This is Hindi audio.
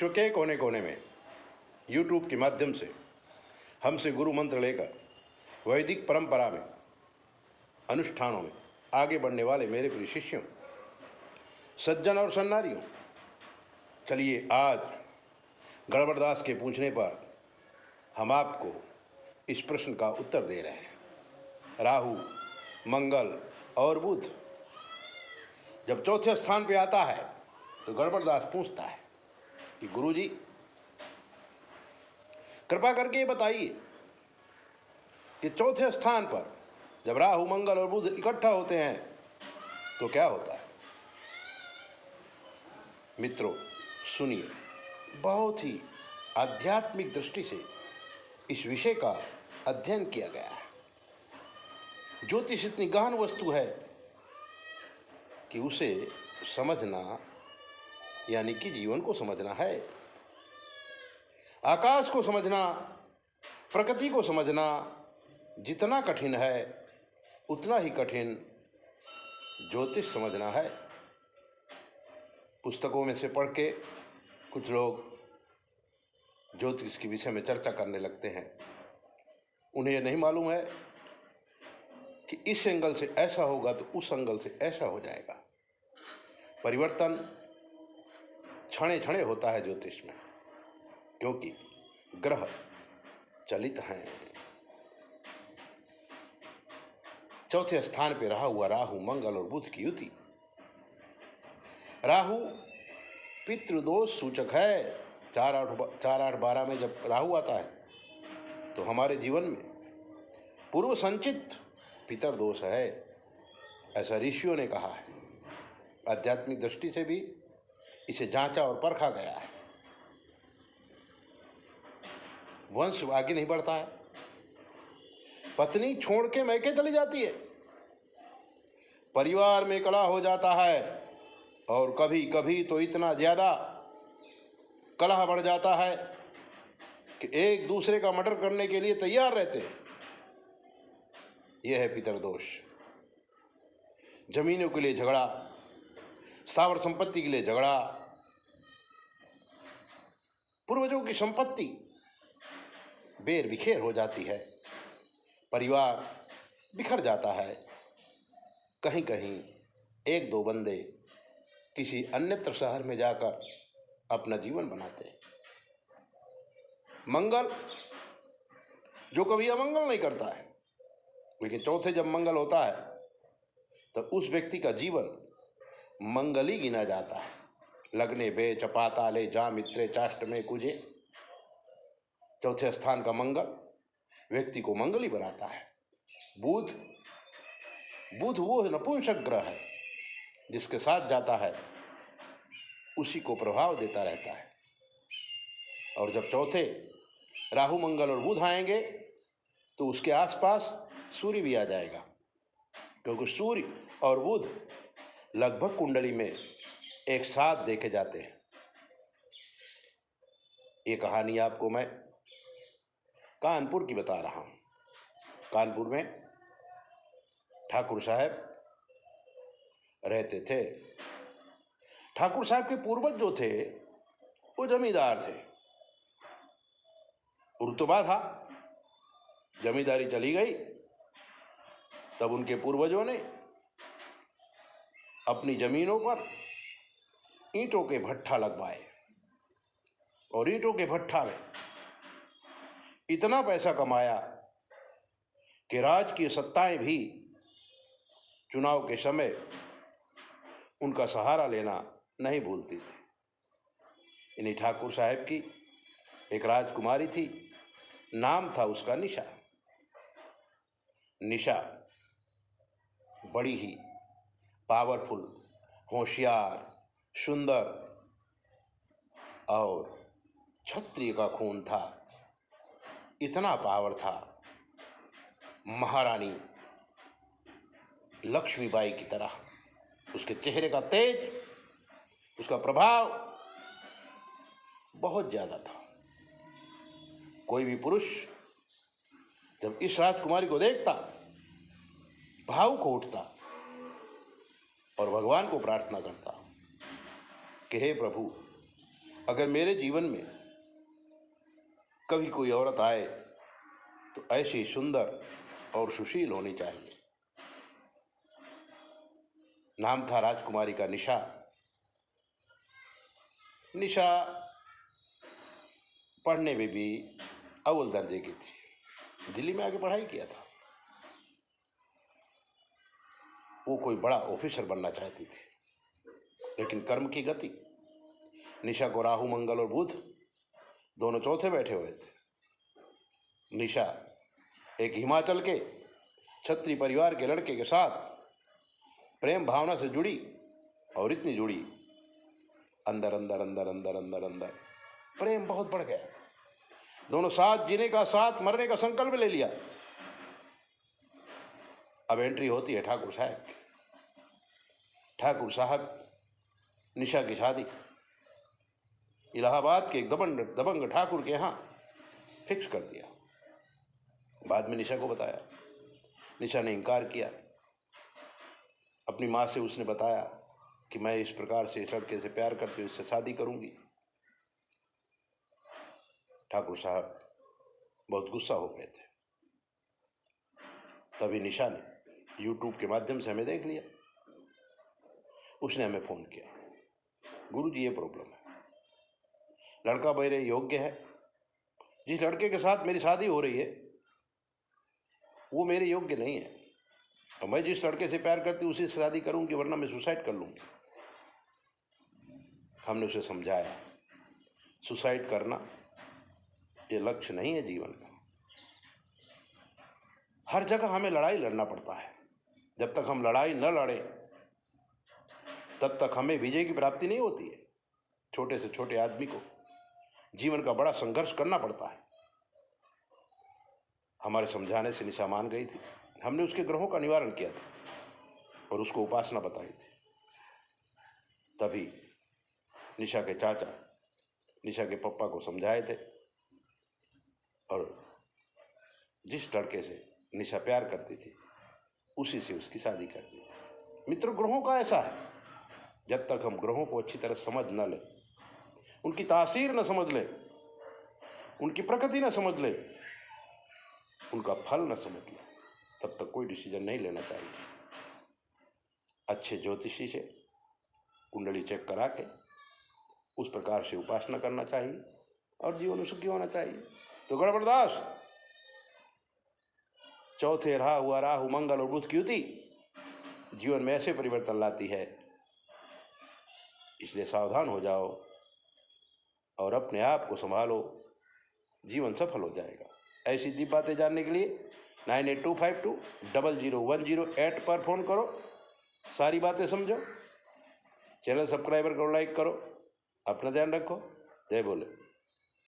विश्व के कोने कोने में यूट्यूब के माध्यम से हमसे गुरु मंत्र लेकर वैदिक परंपरा में अनुष्ठानों में आगे बढ़ने वाले मेरे प्रिय शिष्यों, सज्जन और सन्नारियों, चलिए आज गड़बड़दास के पूछने पर हम आपको इस प्रश्न का उत्तर दे रहे हैं। राहु, मंगल और बुध जब चौथे स्थान पे आता है तो गड़बड़दास पूछता है कि गुरुजी कृपा करके ये बताइए कि चौथे स्थान पर जब राहु, मंगल और बुध इकट्ठा होते हैं तो क्या होता है। मित्रों सुनिए, बहुत ही आध्यात्मिक दृष्टि से इस विषय का अध्ययन किया गया है। ज्योतिष इतनी गहन वस्तु है कि उसे समझना यानी कि जीवन को समझना है। आकाश को समझना, प्रकृति को समझना जितना कठिन है उतना ही कठिन ज्योतिष समझना है। पुस्तकों में से पढ़ के कुछ लोग ज्योतिष के विषय में चर्चा करने लगते हैं। उन्हें यह नहीं मालूम है कि इस एंगल से ऐसा होगा तो उस एंगल से ऐसा हो जाएगा। परिवर्तन क्षणे क्षणे होता है ज्योतिष में, क्योंकि ग्रह चलित हैं। चौथे स्थान पर रहा हुआ राहु, मंगल और बुध की युति। राहु पितृदोष सूचक है। 4-8-12 में जब राहु आता है तो हमारे जीवन में पूर्व संचित पितर दोष है, ऐसा ऋषियों ने कहा है। आध्यात्मिक दृष्टि से भी इसे जांचा और परखा गया है। वंश आगे नहीं बढ़ता है, पत्नी छोड़ के मैके चली जाती है, परिवार में कलह हो जाता है और कभी कभी तो इतना ज्यादा कलह बढ़ जाता है कि एक दूसरे का मर्डर करने के लिए तैयार रहते हैं। यह है पितरदोष। जमीनों के लिए झगड़ा, स्थावर संपत्ति के लिए झगड़ा, पूर्वजों की संपत्ति बेर बिखेर हो जाती है, परिवार बिखर जाता है। कहीं कहीं एक दो बंदे किसी अन्यत्र शहर में जाकर अपना जीवन बनाते हैं। मंगल जो कभी अमंगल नहीं करता है, लेकिन चौथे जब मंगल होता है तो उस व्यक्ति का जीवन मंगली गिना जाता है। लगने बे चपाताले जा मित्रे चाष्ट में कुजे। चौथे स्थान का मंगल व्यक्ति को मंगली बनाता है। बुध वो नपुंसक ग्रह है, जिसके साथ जाता है उसी को प्रभाव देता रहता है। और जब चौथे राहु, मंगल और बुध आएंगे तो उसके आसपास सूर्य भी आ जाएगा, क्योंकि सूर्य और बुध लगभग कुंडली में एक साथ देखे जाते हैं। ये कहानी आपको मैं कानपुर की बता रहा हूँ। कानपुर में ठाकुर साहब रहते थे। ठाकुर साहब के पूर्वज जो थे वो जमींदार थे। रुतबा था, जमींदारी चली गई, तब उनके पूर्वजों ने अपनी जमीनों पर ईंटों के भट्ठा लगवाए और ईंटों के भट्ठा में इतना पैसा कमाया कि राजकीय सत्ताएं भी चुनाव के समय उनका सहारा लेना नहीं भूलती थी। इन्हीं ठाकुर साहब की एक राजकुमारी थी, नाम था उसका निशा। निशा बड़ी ही पावरफुल, होशियार, सुंदर और क्षत्रिय का खून था। इतना पावर था, महारानी लक्ष्मीबाई की तरह। उसके चेहरे का तेज, उसका प्रभाव बहुत ज्यादा था। कोई भी पुरुष जब इस राजकुमारी को देखता भावुक हो उठता और भगवान को प्रार्थना करता कि हे प्रभु, अगर मेरे जीवन में कभी कोई औरत आए तो ऐसी सुंदर और सुशील होनी चाहिए। नाम था राजकुमारी का निशा। निशा पढ़ने में भी अव्वल दर्जे की थी, दिल्ली में आके पढ़ाई किया था। वो कोई बड़ा ऑफिसर बनना चाहती थी, लेकिन कर्म की गति, निशा को राहु मंगल और बुध दोनों चौथे बैठे हुए थे। निशा एक हिमाचल के क्षत्रिय परिवार के लड़के के साथ प्रेम भावना से जुड़ी, और इतनी जुड़ी, अंदर अंदर अंदर अंदर अंदर अंदर प्रेम बहुत बढ़ गया। दोनों साथ जीने का, साथ मरने का संकल्प ले लिया। अब एंट्री होती है ठाकुर साहब की। ठाकुर साहब निशा की शादी इलाहाबाद के एक दबंग ठाकुर के यहाँ फिक्स कर दिया। बाद में निशा को बताया, निशा ने इनकार किया। अपनी माँ से उसने बताया कि मैं इस प्रकार से इस लड़के से प्यार करती हूँ, इससे शादी करूंगी। ठाकुर साहब बहुत गुस्सा हो गए थे। तभी निशा ने यूट्यूब के माध्यम से हमें देख लिया। उसने हमें फ़ोन किया, गुरुजी ये प्रॉब्लम है, लड़का मेरे योग्य है, जिस लड़के के साथ मेरी शादी हो रही है वो मेरे योग्य नहीं है, तो मैं जिस लड़के से प्यार करती हूँ उसी से शादी करूंगी, वरना मैं सुसाइड कर लूँगी। हमने उसे समझाया, सुसाइड करना ये लक्ष्य नहीं है जीवन का। हर जगह हमें लड़ाई लड़ना पड़ता है। जब तक हम लड़ाई न लड़ें तब तक हमें विजय की प्राप्ति नहीं होती है। छोटे से छोटे आदमी को जीवन का बड़ा संघर्ष करना पड़ता है। हमारे समझाने से निशा मान गई थी। हमने उसके ग्रहों का निवारण किया था और उसको उपासना बताई थी। तभी निशा के चाचा निशा के पप्पा को समझाए थे और जिस लड़के से निशा प्यार करती थी उसी से उसकी शादी कर दी थी। मित्रों, ग्रहों का ऐसा है, जब तक हम ग्रहों को अच्छी तरह समझ न लें, उनकी तासीर न समझ लें, उनकी प्रकृति न समझ लें, उनका फल न समझ लें, तब तक कोई डिसीजन नहीं लेना चाहिए। अच्छे ज्योतिषी से कुंडली चेक करा के उस प्रकार से उपासना करना चाहिए और जीवन में सुखी होना चाहिए। तो गड़बड़दास चौथे रहा हुआ राहु मंगल और बुध की युति जीवन में ऐसे परिवर्तन लाती है, इसलिए सावधान हो जाओ और अपने आप को संभालो, जीवन सफल हो जाएगा। ऐसी दी बातें जानने के लिए 9825200108 पर फ़ोन करो, सारी बातें समझो, चैनल सब्सक्राइबर करो, लाइक करो, अपना ध्यान रखो। जय बोले।